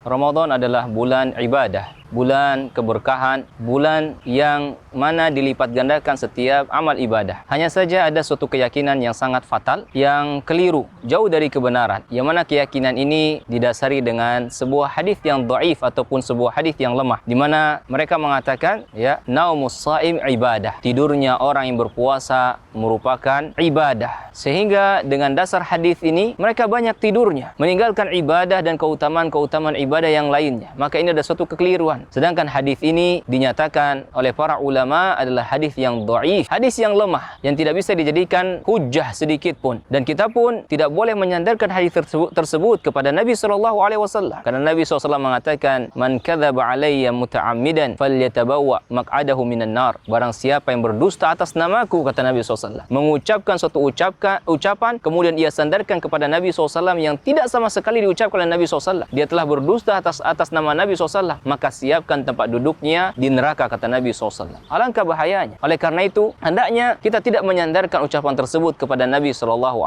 Ramadan adalah bulan ibadah, bulan keberkahan, bulan yang mana dilipat gandakan setiap amal ibadah. Hanya saja ada suatu keyakinan yang sangat fatal, yang keliru, jauh dari kebenaran, yang mana keyakinan ini didasari dengan sebuah hadis yang dhaif ataupun sebuah hadis yang lemah, di mana mereka mengatakan ya, naumus shaim ibadah, tidurnya orang yang berpuasa merupakan ibadah. Sehingga dengan dasar hadis ini mereka banyak tidurnya, meninggalkan ibadah dan keutamaan-keutamaan ibadah yang lainnya. Maka ini ada suatu kekeliruan. Sedangkan hadis ini dinyatakan oleh para ulama adalah hadis yang dhaif, hadis yang lemah, yang tidak bisa dijadikan hujjah sedikit pun. Dan kita pun tidak boleh menyandarkan hadis tersebut kepada Nabi SAW. Karena Nabi SAW mengatakan, man kadzaba alayya muta'ammidan falyatabawwa maq'adahu minan nar. Barang siapa yang berdusta atas namaku, kata Nabi SAW, mengucapkan suatu ucapan kemudian ia sandarkan kepada Nabi SAW yang tidak sama sekali diucapkan oleh Nabi SAW, dia telah berdusta atas nama Nabi SAW, maka siapkan tempat duduknya di neraka, kata Nabi SAW. Alangkah bahayanya. Oleh karena itu, hendaknya kita tidak menyandarkan ucapan tersebut kepada Nabi SAW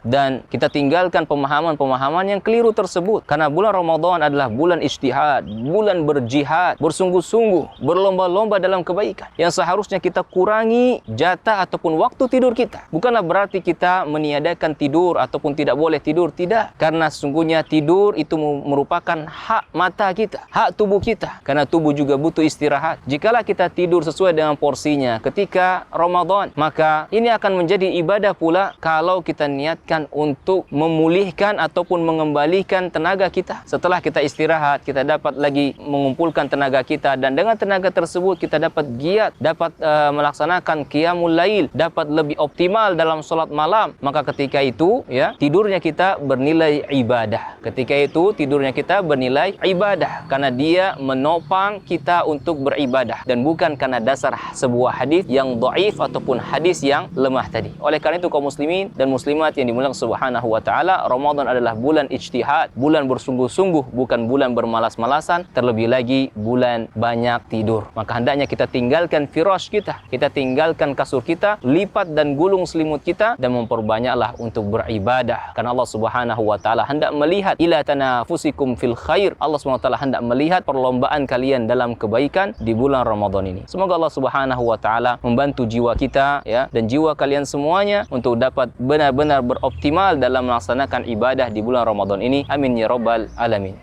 dan kita tinggalkan pemahaman-pemahaman yang keliru tersebut. Karena bulan Ramadan adalah bulan ijtihad, bulan berjihad, bersungguh-sungguh, berlomba-lomba dalam kebaikan, yang seharusnya kita kurangi jatah ataupun waktu tidur kita. Bukanlah berarti kita meniadakan tidur ataupun tidak boleh tidur, tidak. Karena sesungguhnya tidur itu merupakan hak mata kita, hak tubuh kita, karena tubuh juga butuh istirahat. Jikalau kita tidur sesuai dengan porsinya ketika Ramadan, maka ini akan menjadi ibadah pula kalau kita niatkan untuk memulihkan ataupun mengembalikan tenaga kita. Setelah kita istirahat, kita dapat lagi mengumpulkan tenaga kita, dan dengan tenaga tersebut kita dapat giat, dapat melaksanakan qiyamul lail, dapat lebih optimal dalam solat malam. Maka ketika itu ya, tidurnya kita bernilai ibadah. Ketika itu tidurnya kita bernilai ibadah, karena dia menopang kita untuk beribadah dan bukan karena dasar sebuah hadis yang dhaif ataupun hadis yang lemah tadi. Oleh karena itu, kaum muslimin dan muslimat yang dimuliakan Subhanahu wa taala, Ramadan adalah bulan ijtihad, bulan bersungguh-sungguh, bukan bulan bermalas-malasan, terlebih lagi bulan banyak tidur. Maka hendaknya kita tinggalkan firash kita, kita tinggalkan kasur kita, lipat dan gulung selimut kita, dan memperbanyaklah untuk beribadah. Karena Allah Subhanahu wa taala hendak melihat ila tanafusikum fil khair. Allah Subhanahu wa taala hendak melihat perlombaan kalian dalam kebaikan di bulan Ramadan ini. Semoga Allah Subhanahu wa taala membantu jiwa kita ya, dan jiwa kalian semuanya untuk dapat benar-benar beroptimal dalam melaksanakan ibadah di bulan Ramadan ini. Amin ya rabbal alamin.